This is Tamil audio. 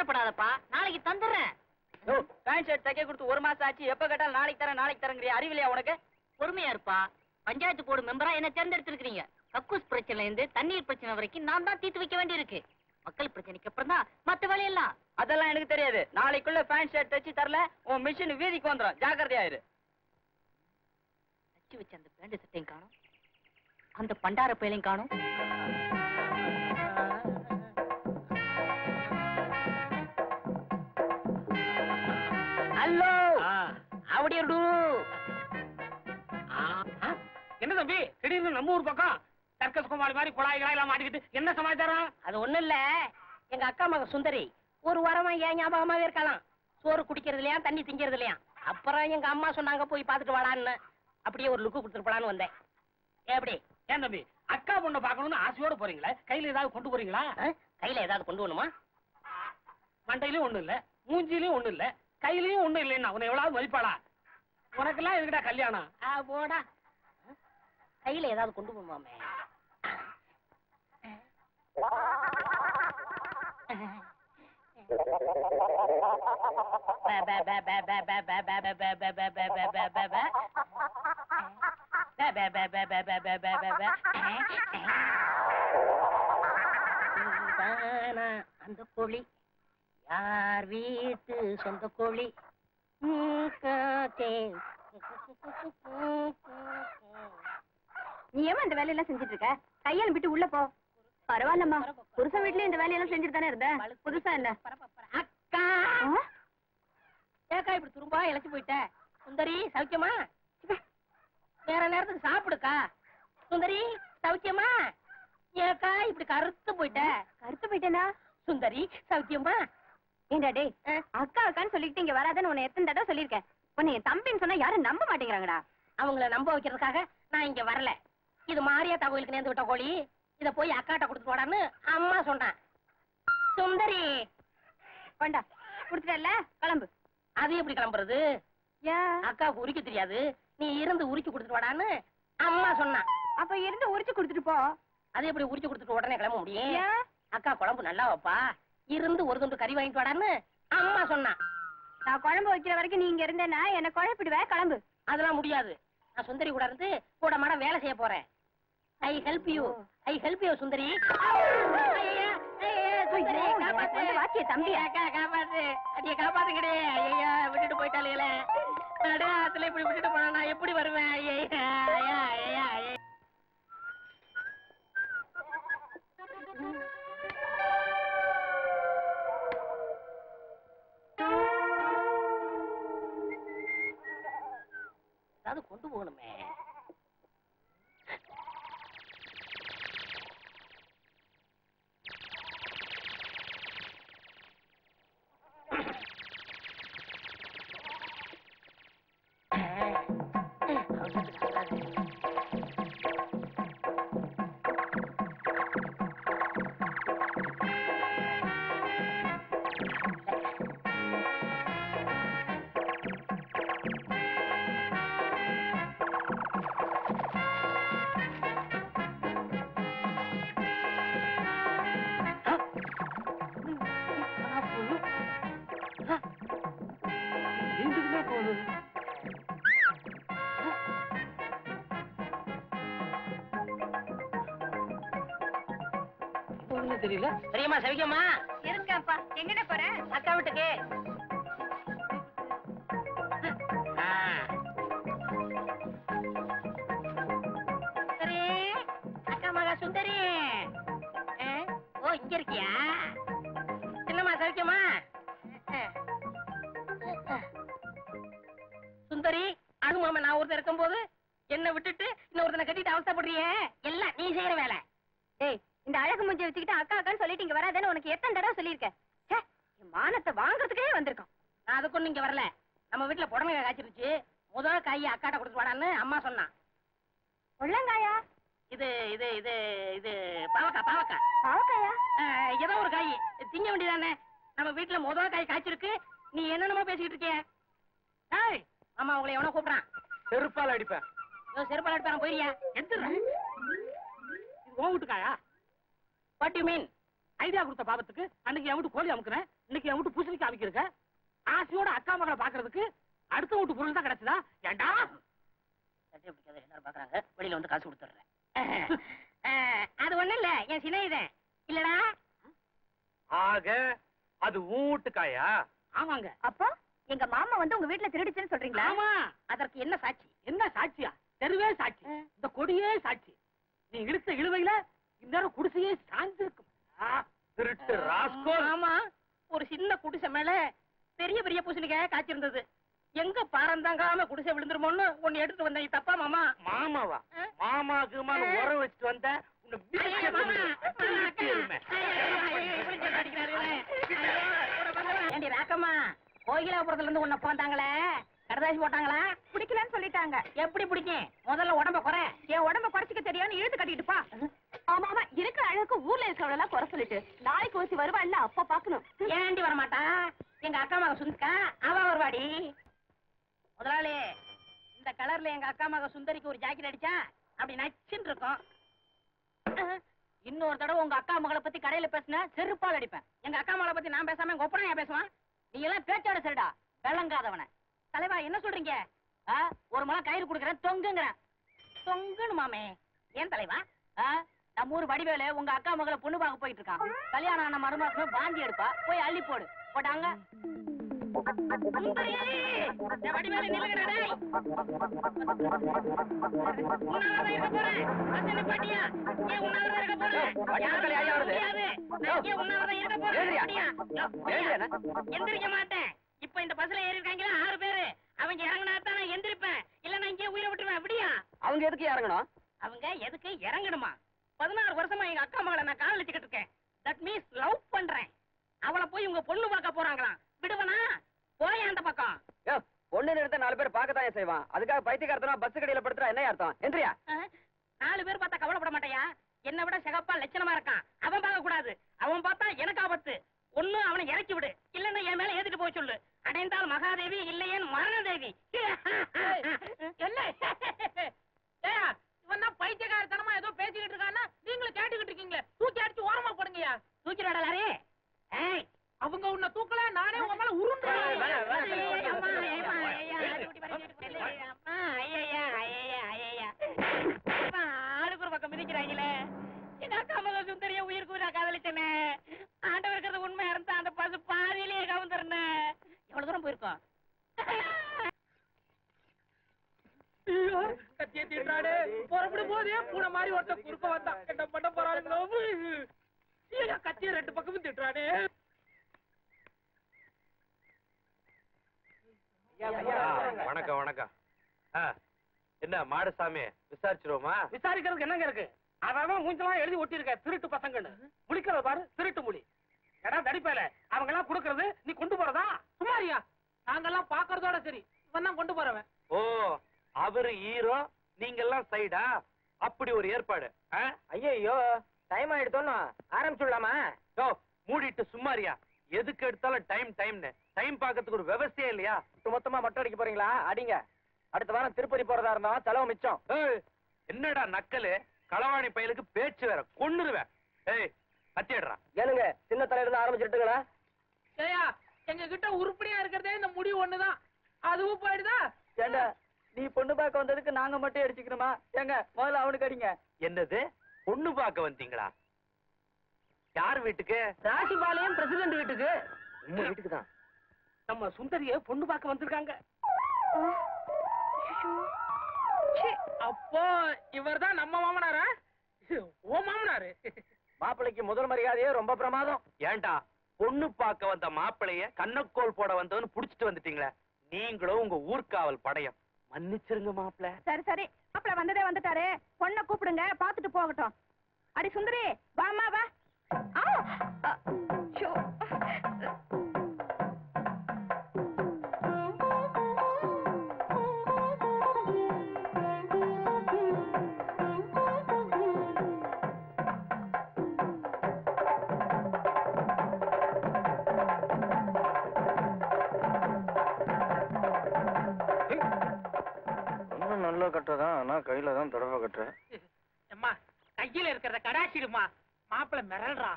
அவசரப்படாதப்பா, நாளைக்கு தந்துடுறேன். பேண்ட் ஷர்ட் தைக்க கொடுத்து 1 மாசம் ஆச்சு, எப்ப கேட்டாலும் நாளைக்கு தரங்கிறியா? அறிவிலையா உனக்கு? பொறுமையா இருப்பா. பஞ்சாயத்து போர்டு மெம்பரா என்ன தேர்ந்தெடுத்திருக்கீங்க. கக்கூஸ் பிரச்சனைல இருந்து தண்ணீர் பிரச்சனை வரைக்கும் நான் தான் தீர்த்து வைக்க வேண்டியிருக்கு. மக்கள் பிரச்சனைக்கு அப்புறம் தான் மத்த வேலையெல்லாம். அதெல்லாம் எனக்கு தெரியாது. நாளைக்குள்ள பேண்ட் ஷர்ட் தச்சு தரல, உன் மிஷின் வீதிக்கு வந்துடும். ஜாக்கிரதையாயிரு. தச்சு வச்ச அந்த பேண்ட் சட்டையும் காணும், அந்த பண்டார பயலையும் காணும். ஹலோ, அப்படியே என்ன தம்பி திடீர்னு நம்ம ஊர் பக்கம் சர்க்கஸ் குமாரி மாதிரி குழாய்களெல்லாம் மாட்டிக்கிட்டு என்ன சமாச்சாரம்? அது ஒண்ணு இல்ல, எங்க அக்கா மக சுந்தரி ஒரு வாரமா ஏன் ஞாபகமாவே இருக்கலாம். சோறு குடிக்கிறது இல்லையா, தண்ணி திங்கிறது இல்லையா. அப்புறம் எங்க அம்மா சொன்னாங்க போய் பாத்துட்டு வாடான்னு. அப்படியே ஒரு லுக்கு கொடுத்துட்டு போலான்னு வந்தேன். எப்படி? ஏன் தம்பி அக்கா பொண்ணை பாக்கணும்னு ஆசையோட போறீங்களா? கையில ஏதாவது கொண்டு போறீங்களா? கையில ஏதாவது கொண்டு வரணுமா? மண்டையிலயும் ஒண்ணு இல்ல, மூஞ்சிலையும் ஒண்ணு இல்ல, கையிலயும் ஒண்ணு இல்லைன்னா உன்னை எவ்வளவு மதிப்பாளா? உனக்கெல்லாம் எதுக்கிட்டா கல்யாணம்? போடா. கையில ஏதாவது கொண்டு போமாமே. அந்த கோழி யார் வீட்டு சொந்த கோழி? நீ ஏமா இந்த வேலையெல்லாம் செஞ்சுட்டு இருக்க? கையால விட்டு உள்ள போ. பரவாயில்லம்மா, புருஷன் வீட்லயும் இந்த வேலையெல்லாம் செஞ்சுட்டு தானே இருந்த. புதுசா என்ன? அக்கா ஏக்கா இப்படி துரும்பா இழைச்சு போயிட்ட? சுந்தரி சௌக்கியமா? வேற நேரத்துக்கு சாப்பிடுக்கா. சுந்தரி சௌக்கியமா? ஏக்கா இப்படி கருத்து போயிட்ட? கருத்து போயிட்டேனா? சுந்தரி சௌக்கியமா? ஏண்டா டேய், அக்கா அக்கான்னு சொல்லிட்டு இங்க வராதன்னு உன்னை எத்தனை தடவை சொல்லியிருக்கேன். உன்னை என் தம்பின்னு சொன்னா யாரும் நம்ப மாட்டேங்கிறாங்கடா. அவங்கள நம்ப வைக்கிறதுக்காக நான் இங்க வரல. இது மாரியாத்தா கோயிலுக்கு நேர்ந்து விட்ட கோழி, இத போய் அக்காட்ட கொடுத்துட்டு போடான்னு அம்மா சொன்னேன். சுந்தரி கொண்டா, குடுத்துட்டல, கிளம்பு. அது எப்படி கிளம்புறது? அக்காவுக்கு உரிக்க தெரியாது, நீ இருந்து உரிச்சு கொடுத்துட்டு வாடான்னு அம்மா சொன்னான். அப்ப இருந்து உரிச்சு கொடுத்துட்டு போ. அது எப்படி உரிச்சு கொடுத்துட்டு உடனே கிளம்ப முடியும்? அக்கா குழம்பு நல்லா வைப்பா, இருந்து ஒரு துண்டு கறி வாங்கிட்டு வாடான்னு அம்மா சொன்னான். நான் குழம்பு வைக்கிற வரைக்கும் நீ இங்க இருந்தேன்னா என்ன குழப்பிடுவேன். கிளம்பு. அதெல்லாம் முடியாது. நான் சுந்தரி கூட இருந்து கூட மாட வேலை செய்ய போறேன். I help you, I help you Sundari. வாத்திய தம்பி காப்பாத்து, அடிய காப்பாத்து கிடையாது. ஐயா விட்டுட்டு போயிட்டாலே நடுத்துல இப்படி விட்டுட்டு போனா நான் எப்படி வருவேன்? ஏதாவது கொண்டு போகணுமே. தெரியல. சரியாமா சவிக்கமா? இருக்கேன்ப்பா. எங்கடா போற? அக்கா வீட்டுக்கு. சுந்தரி, அக்கா மகா சுந்தரி. ஓ இங்க இருக்கியா? என்னம்மா சவிக்கமா? சுந்தரி, அனுமாமா நான் ஒருத்தர் இருக்கும் போது என்ன விட்டுட்டு இன்னொருத்தனை கட்டிட்டு அவசரப்படுறியே, எல்லாம் நீ செய்யற வேலை. ஏய், இந்த அழகு மூஞ்சி வச்சுக்கிட்டு அக்கா அக்கான்னு சொல்லிட்டு இங்க வராதேன்னு உனக்கு எத்தனை தடவை சொல்லியிருக்கேன். என் மானத்தை வாங்குறதுக்கே வந்திருக்கோம். நான் அதுக்கு இங்க வரல. நம்ம வீட்டுல புடமை காய்ச்சிருச்சு, முதல் காய் அக்காட்ட கொடுத்து வாடான்னு அம்மா சொன்னான். உள்ளங்காயா? இது இது இது இது பாவக்கா. பாவக்கா பாவக்காயா? ஏதோ ஒரு காய் திங்க வேண்டியதானே. நம்ம வீட்டுல முதல் காய் காய்ச்சிருக்கு, நீ என்னென்னமோ பேசிக்கிட்டு இருக்கிய. ஏய் அம்மா உங்களை எவனோ கூப்பிடுறான். செருப்பால் அடிப்பேன். செருப்பால் அடிப்பான். போயிரியா? எந்த இது உன் வீட்டுக்காயா? What you mean? ஐடியா கொடுத்த பாவத்துக்கு அன்னைக்கு என் வீட்டு கோழி அமுக்குறேன், இன்னைக்கு என் வீட்டு பூசணிக்கு அமைக்கிறக்க. ஆசையோட அக்கா மகளை பாக்குறதுக்கு அடுத்த வீட்டு பொருள் தான் கிடைச்சதா? ஏண்டா சட்டை பிடிக்காத எல்லாரும் பாக்குறாங்க, வெளியில வந்து காசு கொடுத்துறேன். அது ஒண்ணு இல்ல, என் சிநேகிதன் இல்லடா. ஆக அது வீட்டுக்காயா? ஆமாங்க. அப்போ எங்க மாமா வந்து உங்க வீட்டுல திருடிச்சுன்னு சொல்றீங்களா? ஆமா. அதற்கு என்ன சாட்சி? என்ன சாட்சியா? தெருவே சாட்சி, இந்த கொடியே சாட்சி. நீ இழுத்த இழுவையில இந்நேரம் குடிசையே சாஞ்சிருக்கும். திருட்டு ராஸ்கோ. ஆமா, ஒரு சின்ன குடிசை மேல பெரிய பெரிய பூசணிக்காய காய்ச்சிருந்தது. எங்க பாரந்தாங்காம குடிசை விழுந்துருமோன்னு ஒன்னு எடுத்து வந்தேன். தப்பா மாமா? மாமாவா? மாமாக்கு உர வச்சுட்டு வந்த உன்னை ஐயா, மாமா. மிதிச்சு எருமை. ஏண்டி ராக்கம்மா, கோயிலாபுரத்துல இருந்து உன்னை போந்தாங்களே, கடதாசி போட்டாங்களா? பிடிக்கலன்னு சொல்லிட்டாங்க. எப்படி பிடிக்கும்? முதல்ல உடம்ப குறை. என் உடம்ப குறைச்சிக்க தெரியான்னு இழுத்து கட்டிட்டு பா. ஆமா ஆமா, இருக்கிற அழகுக்கு ஊர்ல இருக்கிறவளெல்லாம் குறை சொல்லிட்டு நாளைக்கு ஒருத்தி வருவா இல்ல, அப்ப பாக்கணும். ஏண்டி வரமாட்டா? எங்க அக்கா மக சுந்தரிக்கா, அவ வருவாடி. முதலாளி, இந்த கலர்ல எங்க அக்கா மக சுந்தரிக்கு ஒரு ஜாக்கெட் அடிச்சா அப்படி நச்சுன்னு இருக்கும். இன்னொரு தடவை உங்க அக்கா மகளை பத்தி கடையில பேசின செருப்பால் அடிப்பேன். எங்க அக்கா மகளை பத்தி நான் பேசாம எங்க ஒப்பனா பேசுவான். நீங்க எல்லாம் பேச்சோட சரிடா, விளங்காதவன. தலைவா என்ன சொல்றீங்க? ஒரு மலம் கயிறு கொடுக்குறேன், தொங்குங்கிறேன். தொங்குன்னு மாமே. ஏன் தலைவா? நம்ம ஊர் வடிவேலு உங்க அக்கா மகளை பொண்ணு பார்க்க போயிட்டு இருக்கான். கல்யாணம் ஆன மருமாசமே வாந்தி எடுப்பா, போய் அள்ளி போடு. போட்டாங்க. வடிவேலு நில்லுங்கடா டேய். உன்னாலதான் இருக்க போறேன். அசன பாட்டியா, ஏன் உன்னாலதான் இருக்க போறேன்? வடிவேலு யார் வருது? நான் ஏன் உன்னாலதான் இருக்க போறேன்? பாட்டியா, எந்திரிக்க மாட்டேன். இப்ப இந்த பஸ்ல ஏறி இருக்காங்களா 6 பேரு. அவங்க இறங்கினா தான் நான் எந்திரிப்பேன், இல்ல நான் இங்கே உயிரை விட்டுருவேன். அப்படியா? அவங்க எதுக்கு இறங்கணும்? அவங்க எதுக்கு இறங்கணுமா? 16 வருஷமா எங்க அக்கா மகளை நான் கால் வச்சுக்கிட்டு இருக்கேன். தட் மீன்ஸ் லவ் பண்றேன். அவளை போய் உங்க பொண்ணு பார்க்க போறாங்களாம். விடுவனா? போய் அந்த பக்கம். பொண்ணு நிறுத்த 4 பேர் பார்க்கத்தான் செய்வான். அதுக்காக பைத்தியக்காரத்தனா பஸ் கடையில படுத்துறா என்ன அர்த்தம்? எந்திரியா? 4 பேர் பார்த்தா கவலைப்பட மாட்டாயா? என்னை விட சிகப்பா லட்சணமா இருக்கான். அவன் பார்க்க கூடாது. அவன் பார்த்தா எனக்கு ஆபத்து. ஒண்ணு அவனை இறக்கி விடு, இல்லன்னா என் மேல ஏத்திட்டு போய் சொல்லு. அடைந்தால் மகாதேவி, இல்லையேன் மரணதேவி. என்ன இவன் தான் பைத்தியக்காரத்தனமா ஏதோ பேசிக்கிட்டு இருக்கான்னா நீங்களும் கேட்டுக்கிட்டு இருக்கீங்களே. தூக்கி அடிச்சு ஓரமா போடுங்கயா. தூக்கிடாடா லாரே. அவங்க உன்னை தூக்கல, நானே உன் மேல உருண்டுறேன். ஆளுக்கு ஒரு பக்கம் மிதிக்கிறாங்களே. எங்க அக்கா மக சுந்தரிய உயிருக்கு நான் காதலிச்சேனே. ஆண்டவர் இருக்கிறது உண்மையா இருந்தா அந்த பசு பாதியிலேயே கவுந்துருந்தேன். எவ்வளவு தூரம் போயிருக்கோம்? கத்திய தீட்டாடு புறப்படும் போதே பூனை மாதிரி ஒருத்த குறுக்க வந்தான். என்ன பண்ண போறாளுங்களோ? கத்திய 2 பக்கமும் திட்டுறானே. வணக்கம் வணக்கம். என்ன மாடசாமி, விசாரிச்சிருவோமா? விசாரிக்கிறதுக்கு என்னங்க இருக்கு? அவன் மூஞ்செல்லாம் எழுதி ஒட்டி இருக்க திருட்டு பசங்கன்னு. முடிக்கிறத பாரு, திருட்டு முடி. எடா தடிப்பேல, அவங்க எல்லாம் கொடுக்கறது நீ கொண்டு போறதா? சும்மாரியா, நாங்கெல்லாம் பாக்குறதோட சரி, இவன் தான் கொண்டு போறவன். ஓ, அவரு ஹீரோ, நீங்க எல்லாம் சைடா? அப்படி ஒரு ஏற்பாடு. ஐயோ, டைம் ஆயிடுத்தோன்னு ஆரம்பிச்சுடலாமா? யோ, மூடிட்டு சும்மாரியா. எதுக்கு எடுத்தாலும் டைம் டைம்னு. டைம் பார்க்கறதுக்கு ஒரு விவசாயம் இல்லையா? மொத்தமா மொட்டை அடிக்க போறீங்களா? அடிங்க. அடுத்த வாரம் திருப்பதி போறதா இருந்தா செலவு மிச்சம். என்னடா நக்கலு? களவாணி பயலுக்கு பேச்சு வேற, கொன்னுருவேன். ஏய், கத்திடுறா. ஏனுங்க, சின்ன தலையில இருந்து ஆரம்பிச்சுட்டுங்களா? ஏயா, எங்க கிட்ட உருப்படியா இருக்கிறதே இந்த முடி ஒண்ணுதான். அதுவும் போயிடுதா? ஏண்டா, நீ பொண்ணு பார்க்க வந்ததுக்கு நாங்க மட்டும் அடிச்சுக்கணுமா? ஏங்க, முதல்ல அவனுக்கு அடிங்க. என்னது, பொண்ணு பார்க்க வந்தீங்களா? யார் வீட்டுக்கு? ராசிபாளையம் பிரசிடண்ட் வீட்டுக்கு. உங்க வீட்டுக்கு தான். நம்ம சுந்தரிய பொண்ணு பார்க்க வந்திருக்காங்க. அப்போ இவர்தான் நம்ம மாமனாரா? ஓ மாமனாரு. மாப்பிள்ளைக்கு முதல் மரியாதையே ரொம்ப பிரமாதம். ஏண்டா, பொண்ணு பார்க்க வந்த மாப்பிளைய கண்ணக்கோல் போட வந்தவன்னு புடிச்சிட்டு வந்துட்டீங்களே. நீங்களும் உங்க ஊர்காவல் படையம். மன்னிச்சிருங்க மாப்பிள. சரி சரி, மாப்பிள்ள வந்ததே வந்துட்டாரு. பொண்ணை கூப்பிடுங்க, பாத்துட்டு போகட்டும். அடி சுந்தரி, வாமா வா. நல்லா கட்டுறதான், ஆனா கையில தான் தடவை கட்டுறேன். அம்மா, கையில இருக்கிறத கடாச்சிடுமா. மாப்பிள்ள மிரல்றா.